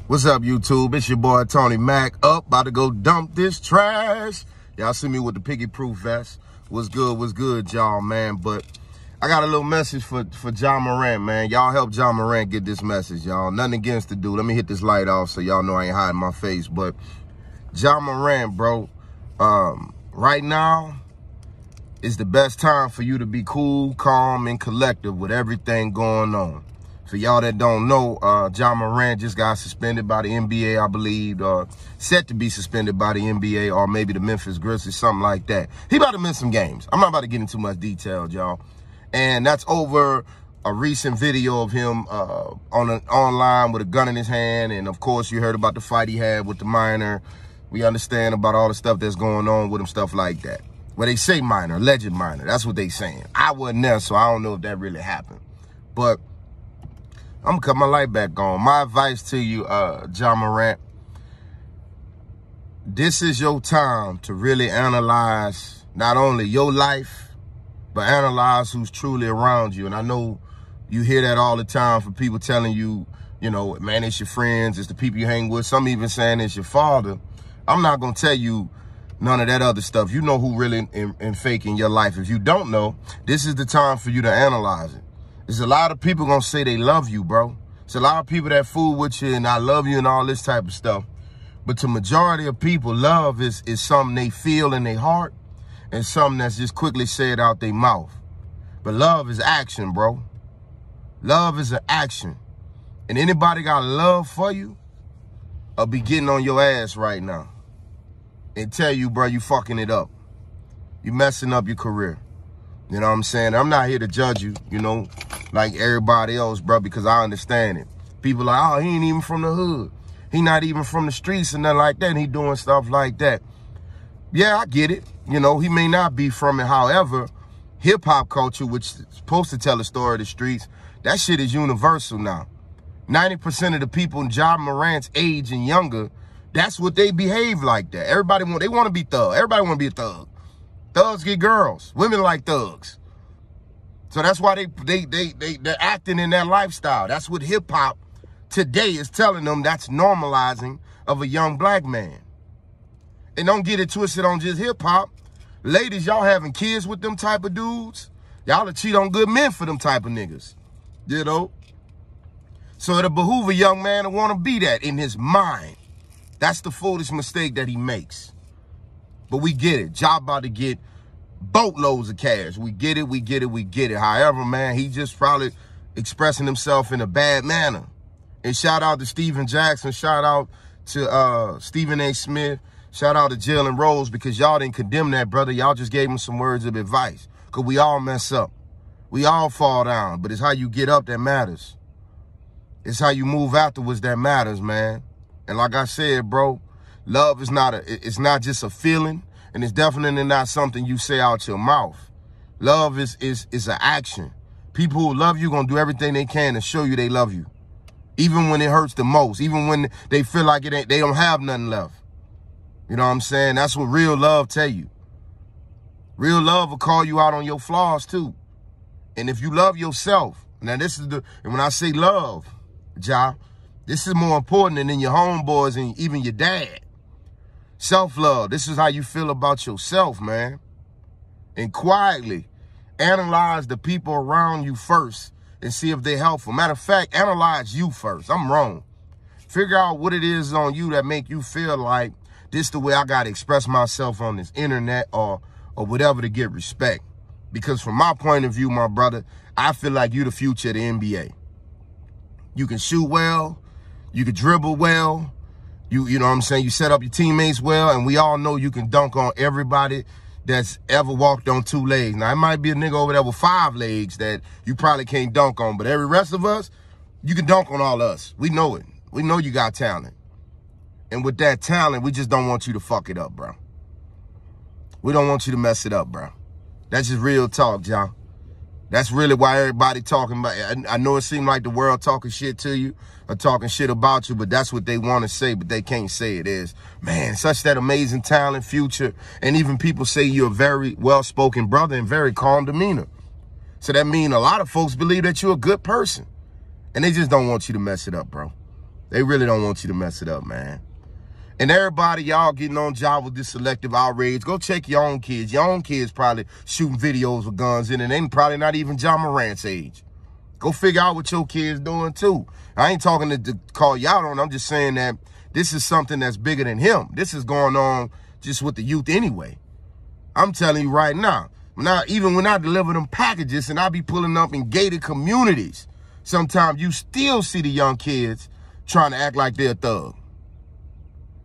What's up, YouTube? It's your boy, Tony Mack, about to go dump this trash. Y'all see me with the piggy-proof vest. What's good, y'all, man? But I got a little message for Ja Morant, man. Y'all help Ja Morant get this message, y'all. Nothing against the dude. Let me hit this light off so y'all know I ain't hiding my face. But Ja Morant, bro, right now is the best time for you to be cool, calm, and collective with everything going on. For y'all that don't know, Ja Morant just got suspended by the NBA, I believe, set to be suspended by the NBA or maybe the Memphis Grizzlies, something like that. He about to miss some games. I'm not about to get into much detail, y'all. And that's over a recent video of him online with a gun in his hand. And, of course, you heard about the fight he had with the minor. We understand about all the stuff that's going on with him, stuff like that. Well, they say minor, alleged minor. That's what they saying. I wasn't there, so I don't know if that really happened. But I'm going to cut my light back on. My advice to you, Ja Morant, this is your time to really analyze not only your life, but analyze who's truly around you. And I know you hear that all the time from people telling you, you know, man, it's your friends, it's the people you hang with. Some even saying it's your father. I'm not going to tell you none of that other stuff. You know who really in fake in your life. If you don't know, this is the time for you to analyze it. There's a lot of people going to say they love you, bro. There's a lot of people that fool with you and I love you and all this type of stuff. But to majority of people, love is something they feel in their heart and something that's just quickly said out their mouth. But love is action, bro. Love is an action. And anybody got love for you, I'll be getting on your ass right now and tell you, bro, you fucking it up. You messing up your career. You know what I'm saying? I'm not here to judge you, you know, like everybody else, bro, because I understand it. People like, oh, he ain't even from the hood. He not even from the streets and nothing like that. And he doing stuff like that. Yeah, I get it. You know, he may not be from it. However, hip-hop culture, which is supposed to tell the story of the streets, that shit is universal now. 90% of the people in Ja Morant's age and younger, that's what they behave like that. Everybody they want to be thug. Everybody want to be a thug. Thugs get girls. Women like thugs. So that's why they're acting in that lifestyle. That's what hip-hop today is telling them. That's normalizing of a young black man. And don't get it twisted on just hip-hop. Ladies, y'all having kids with them type of dudes. Y'all will cheat on good men for them type of niggas. You know? So it'll behoove a young man to want to be that in his mind. That's the foolish mistake that he makes. But we get it. Ja about to get boatloads of cash. We get it. However, man, he just probably expressing himself in a bad manner. And shout out to Steven Jackson. Shout out to Stephen A. Smith. Shout out to Jalen Rose, because y'all didn't condemn that brother. Y'all just gave him some words of advice. Because we all mess up. We all fall down. But it's how you get up that matters. It's how you move afterwards that matters, man. And like I said, bro, love is it's not just a feeling, and it's definitely not something you say out your mouth. Love is an action. People who love you gonna do everything they can to show you they love you. Even when it hurts the most, even when they feel like they don't have nothing left. You know what I'm saying? That's what real love tell you. Real love will call you out on your flaws too. And if you love yourself, now this is and when I say love, Ja, this is more important than your homeboys and even your dad. Self-love. This is how you feel about yourself, man. And quietly analyze the people around you first and see if they're helpful. Matter of fact, analyze you first. I'm wrong. Figure out what it is on you that make you feel like this is the way I got to express myself on this internet or whatever to get respect. Because from my point of view, my brother, I feel like you the future of the NBA. You can shoot well. You can dribble well. You know what I'm saying? You set up your teammates well, and we all know you can dunk on everybody that's ever walked on 2 legs. Now, it might be a nigga over there with 5 legs that you probably can't dunk on, but every rest of us, you can dunk on all us. We know it. We know you got talent. And with that talent, we just don't want you to fuck it up, bro. We don't want you to mess it up, bro. That's just real talk, John. That's really why everybody talking about it. I know it seemed like the world talking shit to you or talking shit about you, but that's what they want to say, but they can't say it is. Man, such that amazing talent, future, and even people say you're a very well-spoken brother and very calm demeanor. So that means a lot of folks believe that you're a good person, and they just don't want you to mess it up, bro. They really don't want you to mess it up, man. And everybody, y'all getting on job with this selective outrage, go check your own kids. Your own kids probably shooting videos with guns in it. They probably not even Ja Morant's age. Go figure out what your kids doing too. I ain't talking to call y'all on. I'm just saying that this is something that's bigger than him. This is going on just with the youth anyway. I'm telling you right now. Even when I deliver them packages and I be pulling up in gated communities, sometimes you still see the young kids trying to act like they're a thug.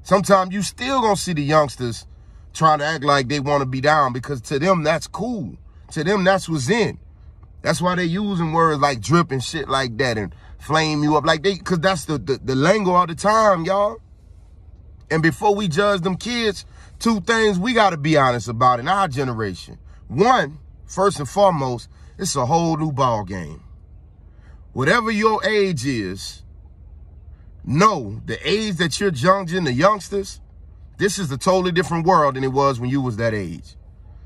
Sometimes you still gonna see the youngsters trying to act like they want to be down, because to them, that's cool. To them, that's what's in. That's why they using words like drip and shit like that and flame you up like they, because that's the lingo of the time, y'all. And before we judge them kids, two things we got to be honest about in our generation. One, first and foremost, it's a whole new ball game. Whatever your age is, know the age that you're judging the youngsters, this is a totally different world than it was when you was that age.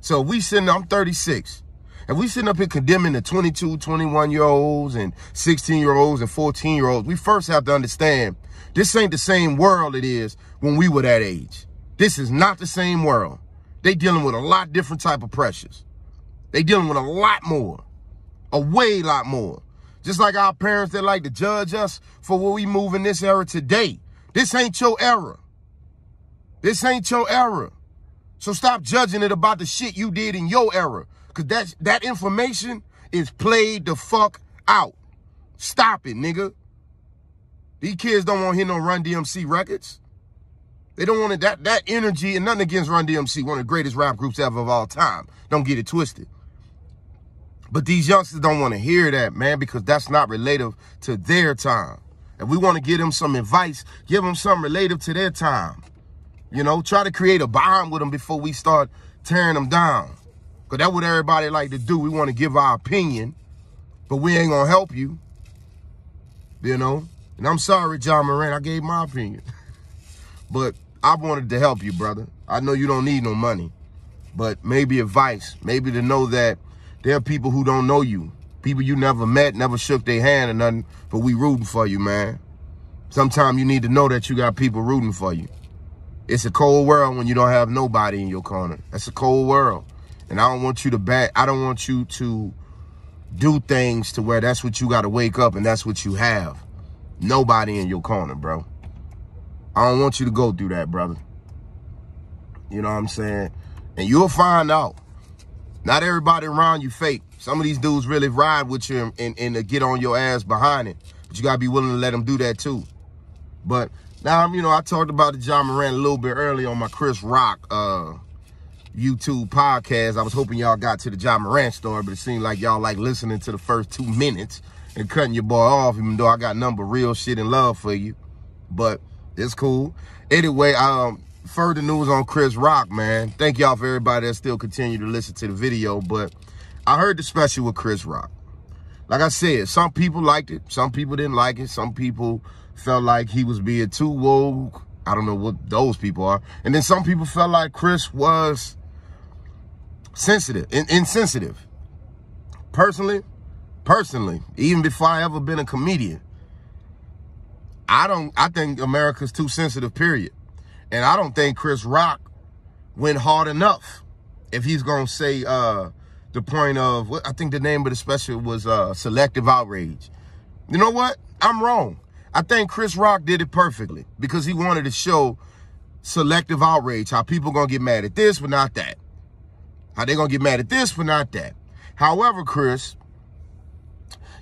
So we sitting, I'm 36. And we sitting up here condemning the 22, 21-year-olds and 16-year-olds and 14-year-olds. We first have to understand this ain't the same world it is when we were that age. This is not the same world. They dealing with a lot different type of pressures. They dealing with a lot more, a way lot more. Just like our parents that like to judge us for what we move in this era today. This ain't your era. This ain't your era. So stop judging it about the shit you did in your era. Because that information is played the fuck out. Stop it, nigga. These kids don't want to hear no Run DMC records. They don't want it, that energy, and nothing against Run DMC, one of the greatest rap groups ever of all time. Don't get it twisted. But these youngsters don't want to hear that, man, because that's not relative to their time. If we want to give them some advice, give them something relative to their time. You know, try to create a bond with them before we start tearing them down. Because that's what everybody like to do. We want to give our opinion, but we ain't going to help you. You know? And I'm sorry, Ja Morant, I gave my opinion. But I wanted to help you, brother. I know you don't need no money. But maybe advice. Maybe to know that there are people who don't know you. People you never met, never shook their hand or nothing. But we rooting for you, man. Sometimes you need to know that you got people rooting for you. It's a cold world when you don't have nobody in your corner. That's a cold world. And I don't want you to do things to where that's what you got to wake up and that's what you have. Nobody in your corner, bro. I don't want you to go through that, brother. You know what I'm saying? And you'll find out. Not everybody around you fake. Some of these dudes really ride with you and get on your ass behind it. But you got to be willing to let them do that too. But now, you know, I talked about the Ja Morant a little bit earlier on my Chris Rock YouTube podcast. I was hoping y'all got to the Ja Morant story, but it seemed like y'all like listening to the first 2 minutes and cutting your boy off, even though I got nothing but real shit and love for you. But it's cool. Anyway, further news on Chris Rock, man. Thank y'all for everybody that still continue to listen to the video. But I heard the special with Chris Rock. Like I said, some people liked it. Some people didn't like it. Some people felt like he was being too woke. I don't know what those people are. And then some people felt like Chris was insensitive. Personally, even before I ever been a comedian, I think America's too sensitive, period. And I don't think Chris Rock went hard enough. If he's gonna say the point of, I think the name of the special was selective outrage. You know what? I'm wrong. I think Chris Rock did it perfectly because he wanted to show selective outrage, how people gonna get mad at this but not that. How they gonna get mad at this but not that. However, Chris,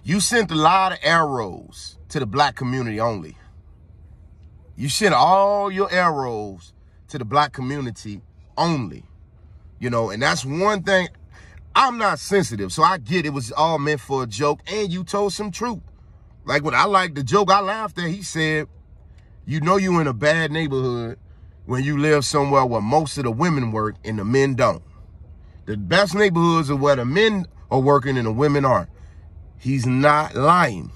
you sent a lot of arrows to the black community only. You sent all your arrows to the black community only. You know, and that's one thing. I'm not sensitive, so I get it was all meant for a joke, and you told some truth. Like when I liked the joke, I laughed at, he said, you know you in a bad neighborhood when you live somewhere where most of the women work and the men don't. The best neighborhoods are where the men are working and the women aren't. He's not lying.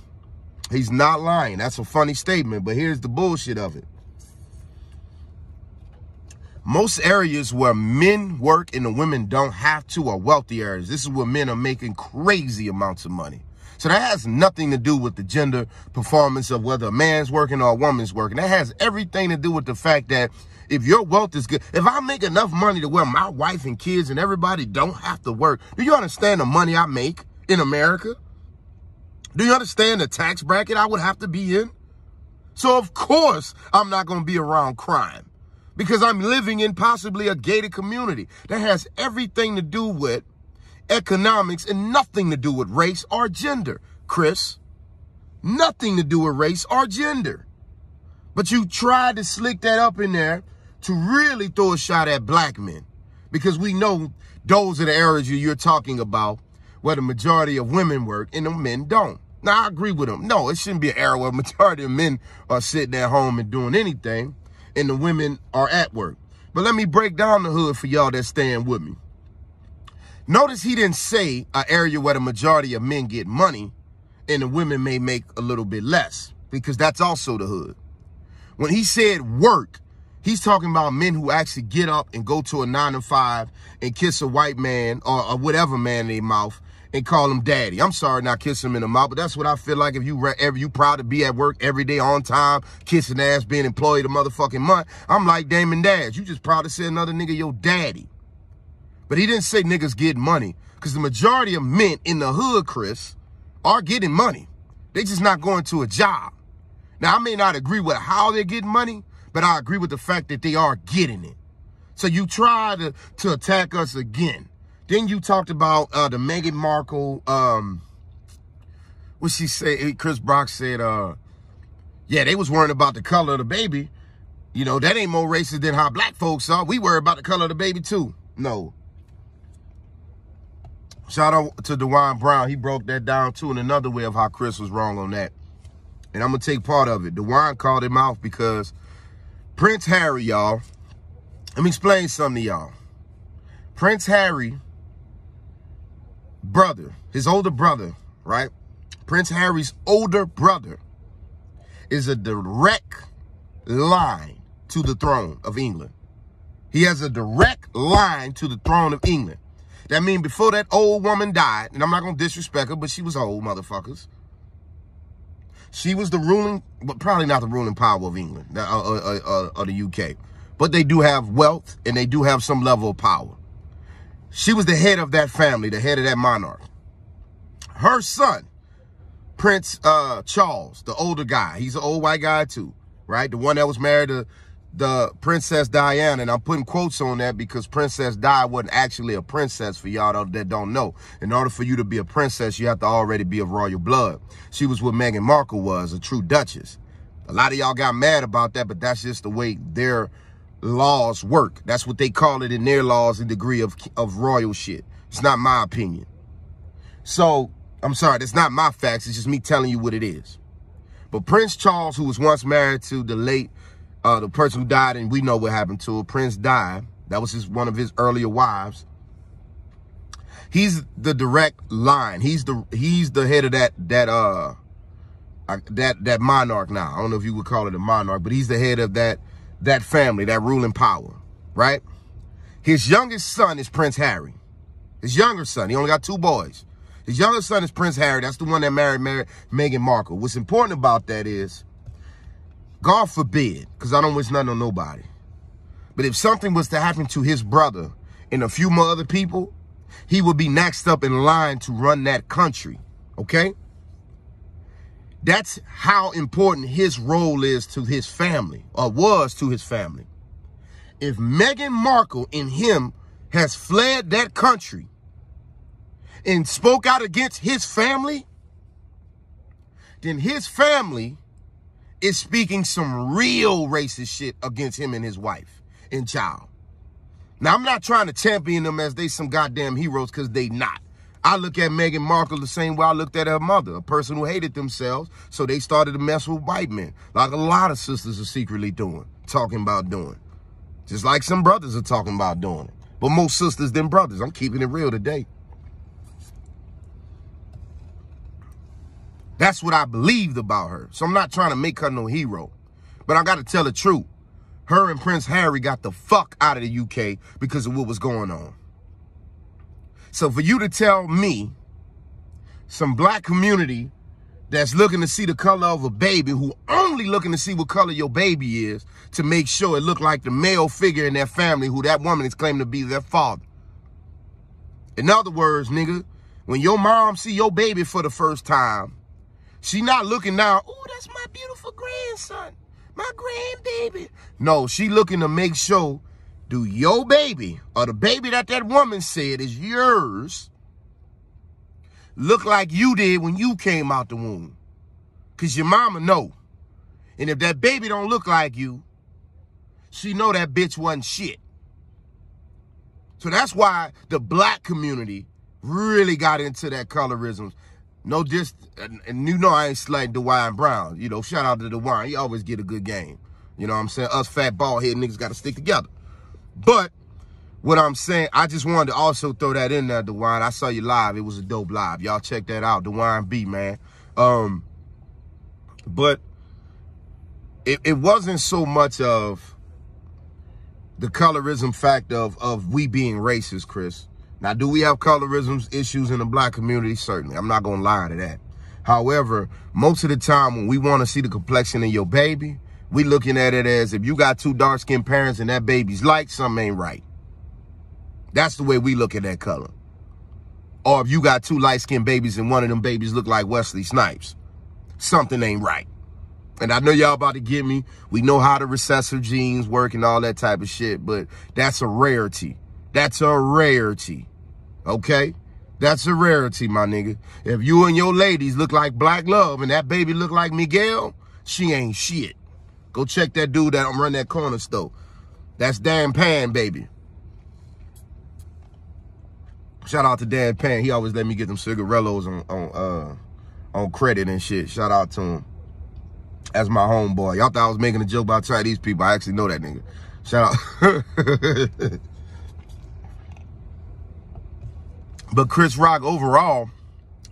He's not lying. That's a funny statement, but here's the bullshit of it. Most areas where men work and the women don't have to are wealthy areas. This is where men are making crazy amounts of money. So that has nothing to do with the gender performance of whether a man's working or a woman's working. That has everything to do with the fact that if your wealth is good, if I make enough money to where my wife and kids and everybody don't have to work, do you understand the money I make in America? Do you understand the tax bracket I would have to be in? So of course I'm not going to be around crime because I'm living in possibly a gated community. That has everything to do with economics and nothing to do with race or gender, Chris. Nothing to do with race or gender. But you tried to slick that up in there to really throw a shot at black men because we know those are the areas you're talking about where the majority of women work and the men don't. Now, I agree with him. No, it shouldn't be an era where the majority of men are sitting at home and doing anything and the women are at work. But let me break down the hood for y'all that's staying with me. Notice he didn't say an area where the majority of men get money and the women may make a little bit less because that's also the hood. When he said work, he's talking about men who actually get up and go to a 9 to 5 and kiss a white man or whatever man in their mouth and call him daddy. I'm sorry, not kiss him in the mouth, but that's what I feel like if you proud to be at work every day on time, kissing ass, being employed a motherfucking month. I'm like Damon Dash. You just proud to say another nigga your daddy. But he didn't say niggas get money because the majority of men in the hood, Chris, are getting money. They just not going to a job. Now, I may not agree with how they're getting money, but I agree with the fact that they are getting it. So you try to attack us again. Then you talked about the Meghan Markle, what she said, Chris Brock said, yeah, they was worrying about the color of the baby. You know, that ain't more racist than how black folks are. We worry about the color of the baby too. No. Shout out to DeWine Brown. He broke that down too in another way of how Chris was wrong on that. And I'm going to take part of it. DeWine called him out because Prince Harry, y'all, let me explain something to y'all. Prince Harry, brother, his older brother, right? Prince Harry's older brother is a direct line to the throne of England. He has a direct line to the throne of England. That means before that old woman died, and I'm not going to disrespect her, but she was old, motherfuckers. She was the ruling, but probably not the ruling power of England, or the UK. But they do have wealth, and they do have some level of power. She was the head of that family, the head of that monarch. Her son, Prince Charles, the older guy, he's an old white guy too, right? The one that was married to the Princess Diana, and I'm putting quotes on that because Princess Di wasn't actually a princess for y'all that don't know. In order for you to be a princess, you have to already be of royal blood. She was what Meghan Markle was, a true duchess. A lot of y'all got mad about that, but that's just the way their laws work. That's what they call it in their laws, a degree of royal shit. It's not my opinion. So, I'm sorry, that's not my facts. It's just me telling you what it is. But Prince Charles, who was once married to the late the person who died, and we know what happened to her, Prince Di, that was one of his earlier wives. He's the direct line. He's the head of that monarch now. I don't know if you would call it a monarch, but he's the head of that family, that ruling power, right? His youngest son is Prince Harry. His younger son, he only got 2 boys. His youngest son is Prince Harry. That's the one that married Meghan Markle. What's important about that is, God forbid, because I don't wish nothing on nobody, but if something was to happen to his brother and a few more other people, he would be next up in line to run that country, okay? That's how important his role is to his family, or was to his family. If Meghan Markle and him has fled that country and spoke out against his family, then his family is speaking some real racist shit against him and his wife and child. Now, I'm not trying to champion them as they some goddamn heroes, because they not. I look at Meghan Markle the same way I looked at her mother, a person who hated themselves, so they started to mess with white men, like a lot of sisters are secretly talking about doing. Just like some brothers are talking about doing it. But most sisters than brothers. I'm keeping it real today. That's what I believed about her. So I'm not trying to make her no hero. But I got to tell the truth. Her and Prince Harry got the fuck out of the UK because of what was going on. So for you to tell me some black community that's looking to see the color of a baby, who only looking to see what color your baby is to make sure it look like the male figure in their family who that woman is claiming to be their father. In other words, nigga, when your mom see your baby for the first time, she not looking now, oh, that's my beautiful grandson, my grandbaby. No, she looking to make sure, do your baby, or the baby that woman said is yours, look like you did when you came out the womb? Because your mama know. And if that baby don't look like you, she know that bitch wasn't shit. So that's why the black community really got into that colorism. No, and you know I ain't slighting DeWine Brown. You know, shout out to DeWine. He always get a good game. You know what I'm saying? Us fat bald head niggas got to stick together. But what I'm saying, I just wanted to also throw that in there, DeWine. I saw you live. It was a dope live. Y'all check that out, DeWine B, man. But it wasn't so much of the colorism fact of we being racist, Chris. Now, do we have colorism issues in the black community? Certainly. I'm not going to lie to that. However, most of the time when we want to see the complexion of your baby, we looking at it as if you got two dark-skinned parents and that baby's light, something ain't right. That's the way we look at that color. Or if you got two light-skinned babies and one of them babies look like Wesley Snipes, something ain't right. And I know y'all about to get me. We know how the recessive genes work and all that type of shit, but that's a rarity. That's a rarity, okay? That's a rarity, my nigga. If you and your ladies look like Black Love and that baby look like Miguel, she ain't shit. Go check that dude that run that corner store. That's Dan Pan, baby. Shout out to Dan Pan. He always let me get them cigarellos on credit and shit. Shout out to him. That's my homeboy. Y'all thought I was making a joke about Chinese people. I actually know that nigga. Shout out. But Chris Rock, overall,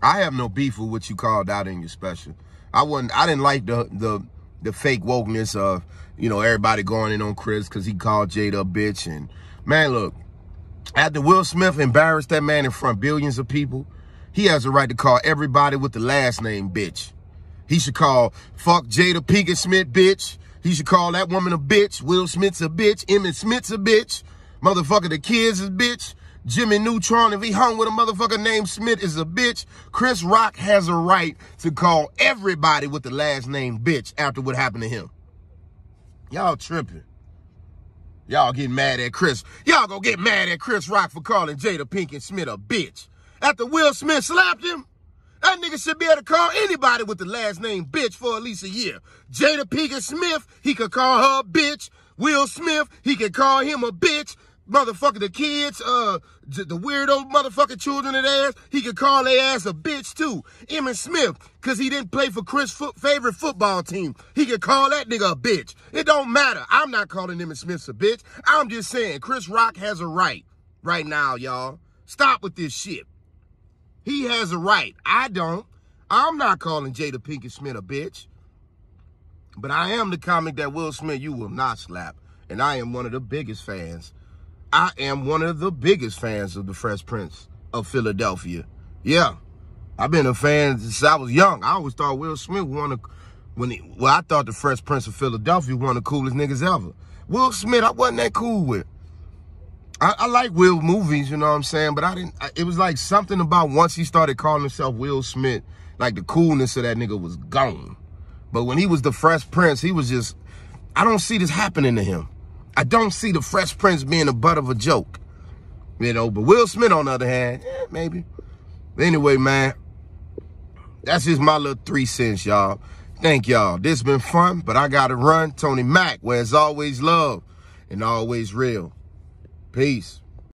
I have no beef with what you called out in your special. I didn't like the fake wokeness of, you know, everybody going in on Chris because he called Jada a bitch. And man, look, after Will Smith embarrassed that man in front of billions of people, he has a right to call everybody with the last name bitch. He should call fuck Jada Pinkett Smith bitch. He should call that woman a bitch. Will Smith's a bitch. Emmett Smith's a bitch. Motherfucker, the kids is bitch. Jimmy Neutron, if he hung with a motherfucker named Smith, is a bitch. Chris Rock has a right to call everybody with the last name bitch after what happened to him. Y'all tripping. Y'all getting mad at Chris. Y'all gonna get mad at Chris Rock for calling Jada Pinkett Smith a bitch. After Will Smith slapped him, that nigga should be able to call anybody with the last name bitch for at least a year. Jada Pinkett Smith, he could call her a bitch. Will Smith, he could call him a bitch. Motherfucker, the kids, the weirdo motherfucking children of theirs, he could call their ass a bitch too. Emmett Smith, because he didn't play for Chris' favorite football team, he could call that nigga a bitch. It don't matter. I'm not calling Emmett Smith a bitch. I'm just saying Chris Rock has a right now, y'all. Stop with this shit. He has a right. I don't. I'm not calling Jada Pinkett Smith a bitch. But I am the comic that Will Smith you will not slap. And I am one of the biggest fans. I am one of the biggest fans of the Fresh Prince of Philadelphia. Yeah. I've been a fan since I was young. I always thought Will Smith I thought the Fresh Prince of Philadelphia was one of the coolest niggas ever. Will Smith, I wasn't that cool with. I like Will movies, you know what I'm saying? But it was like something about once he started calling himself Will Smith, like the coolness of that nigga was gone. But when he was the Fresh Prince, he was just, I don't see this happening to him. I don't see the Fresh Prince being the butt of a joke. You know, but Will Smith, on the other hand, maybe. Anyway, man, that's just my little 3 cents, y'all. Thank y'all. This been fun, but I got to run. Tony Mack, where it's always love and always real. Peace.